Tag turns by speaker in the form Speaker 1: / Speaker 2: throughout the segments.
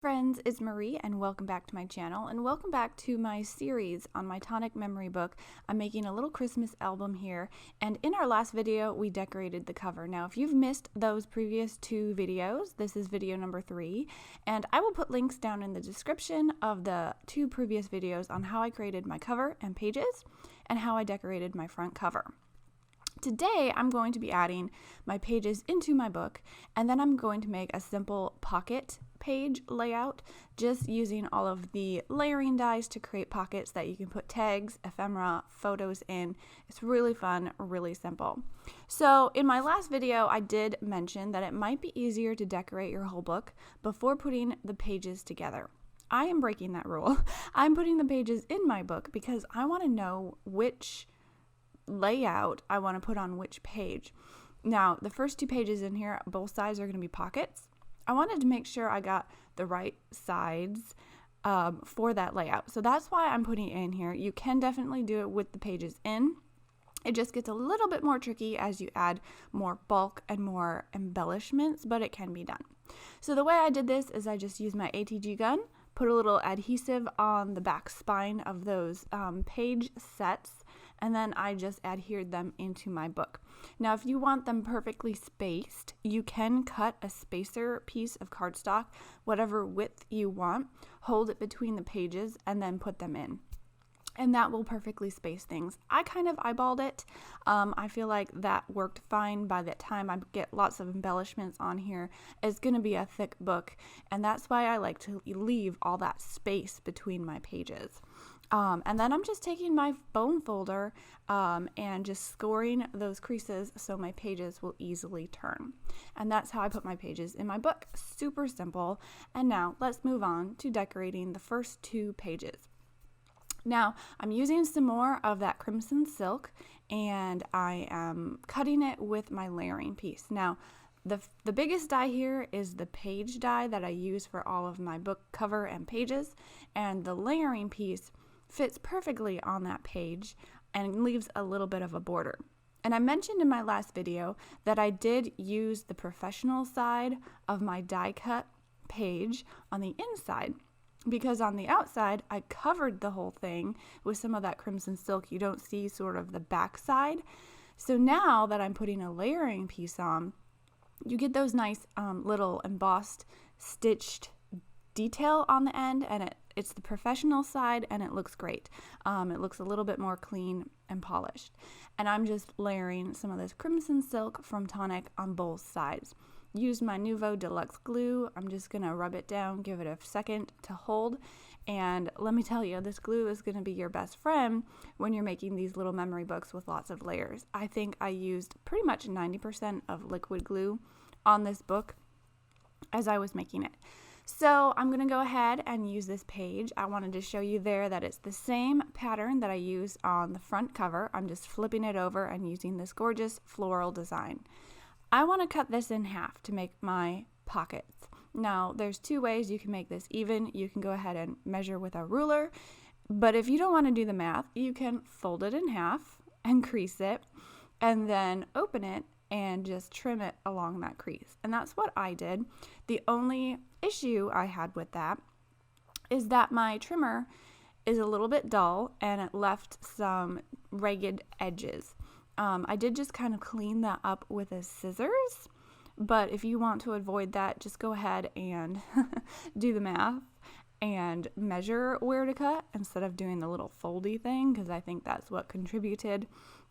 Speaker 1: Friends, it's Marie and welcome back to my channel and welcome back to my series on my Tonic memory book. I'm making a little Christmas album here, and in our last video we decorated the cover. Now if you've missed those previous two videos, this is video number 3, and I will put links down in the description of the two previous videos on how I created my cover and pages and how I decorated my front cover. Today I'm going to be adding my pages into my book, and then I'm going to make a simple pocket page layout just using all of the layering dies to create pockets that you can put tags, ephemera, photos in. It's really fun, really simple. So in my last video I did mention that it might be easier to decorate your whole book before putting the pages together. I am breaking that rule. I'm putting the pages in my book because I want to know which layout I want to put on which page. Now the first two pages in here, both sides are going to be pockets. I wanted to make sure I got the right sides for that layout, so that's why I'm putting it in here. You can definitely do it with the pages in. It just gets a little bit more tricky as you add more bulk and more embellishments, but it can be done. So the way I did this is I just used my ATG gun, put a little adhesive on the back spine of those page sets, and then I just adhered them into my book. Now if you want them perfectly spaced, you can cut a spacer piece of cardstock, whatever width you want, hold it between the pages, and then put them in. And that will perfectly space things. I kind of eyeballed it. I feel like that worked fine. By the time I get lots of embellishments on here, it's going to be a thick book, and that's why I like to leave all that space between my pages. And then I'm just taking my bone folder and just scoring those creases so my pages will easily turn. And that's how I put my pages in my book. Super simple. And now let's move on to decorating the first two pages. Now I'm using some more of that crimson silk, and I am cutting it with my layering piece. Now the biggest die here is the page die that I use for all of my book cover and pages, and the layering piece fits perfectly on that page and leaves a little bit of a border. And I mentioned in my last video that I did use the professional side of my die cut page on the inside, because on the outside I covered the whole thing with some of that crimson silk. You don't see sort of the back side. So now that I'm putting a layering piece on, you get those nice little embossed stitched detail on the end, and it's the professional side, and it looks great. It looks a little bit more clean and polished. And I'm just layering some of this crimson silk from Tonic on both sides. Used my Nouveau Deluxe glue. I'm just going to rub it down, give it a second to hold, and let me tell you, this glue is going to be your best friend when you're making these little memory books with lots of layers. I think I used pretty much 90% of liquid glue on this book as I was making it. So I'm going to go ahead and use this page. I wanted to show you there that it's the same pattern that I used on the front cover. I'm just flipping it over and using this gorgeous floral design. I want to cut this in half to make my pockets. Now there's two ways you can make this even. You can go ahead and measure with a ruler, but if you don't want to do the math, you can fold it in half and crease it, and then open it and just trim it along that crease. And that's what I did. The only issue I had with that is that my trimmer is a little bit dull and it left some ragged edges. I did just kind of clean that up with a scissors, but if you want to avoid that, just go ahead and do the math and measure where to cut instead of doing the little foldy thing, because I think that's what contributed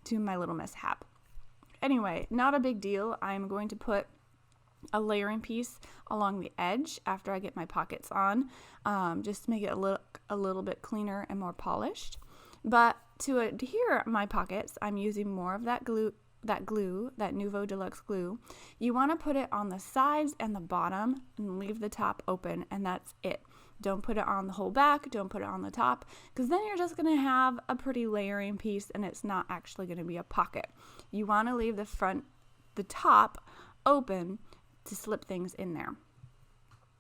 Speaker 1: to my little mishap. Anyway, not a big deal. I'm going to put a layering piece along the edge after I get my pockets on, just to make it look a little bit cleaner and more polished. But to adhere my pockets, I'm using more of that glue, that Nouveau Deluxe glue. You want to put it on the sides and the bottom and leave the top open, and that's it. Don't put it on the whole back, don't put it on the top, because then you're just going to have a pretty layering piece and it's not actually going to be a pocket. You want to leave the top open to slip things in there.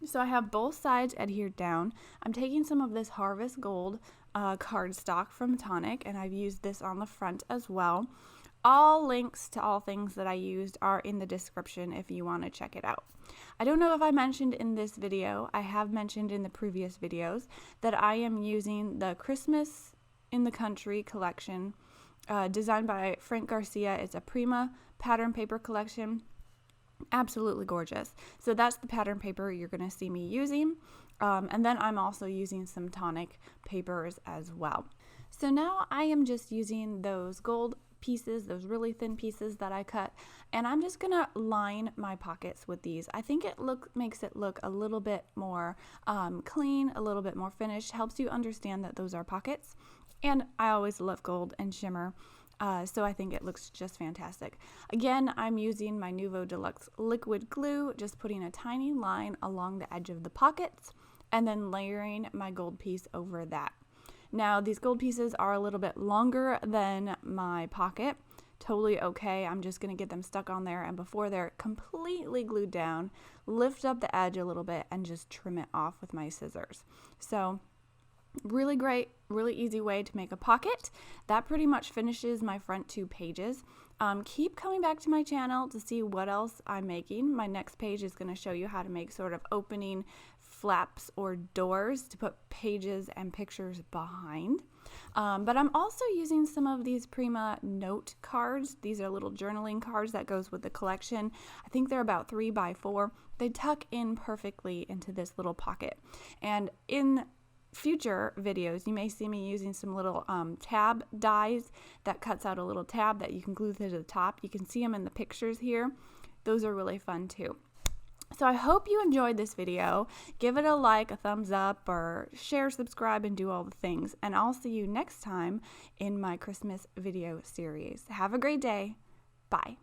Speaker 1: So I have both sides adhered down. I'm taking some of this Harvest Gold cardstock from Tonic, and I've used this on the front as well. All links to all things that I used are in the description if you want to check it out. I don't know if I mentioned in this video, I have mentioned in the previous videos, that I am using the Christmas in the Country collection designed by Frank Garcia. It's a Prima pattern paper collection. Absolutely gorgeous. So that's the pattern paper you're going to see me using. And then I'm also using some Tonic papers as well. So now I am just using those gold pieces, those really thin pieces that I cut, and I'm just gonna line my pockets with these. I think it makes it look a little bit more clean, a little bit more finished, helps you understand that those are pockets. And I always love gold and shimmer, so I think it looks just fantastic. Again, I'm using my Nuvo Deluxe liquid glue, just putting a tiny line along the edge of the pockets and then layering my gold piece over that. Now, these gold pieces are a little bit longer than my pocket. Totally okay. I'm just going to get them stuck on there, and before they're completely glued down, lift up the edge a little bit and just trim it off with my scissors. So, really great, really easy way to make a pocket. That pretty much finishes my front 2 pages. Keep coming back to my channel to see what else I'm making. My next page is going to show you how to make sort of opening flaps or doors to put pages and pictures behind. But I'm also using some of these Prima note cards. These are little journaling cards that goes with the collection. I think they're about 3 by 4. They tuck in perfectly into this little pocket. And in future videos, you may see me using some little tab dies that cuts out a little tab that you can glue to the top. You can see them in the pictures here. Those are really fun too. So I hope you enjoyed this video. Give it a like, a thumbs up, or share, subscribe, and do all the things. And I'll see you next time in my Christmas video series. Have a great day. Bye.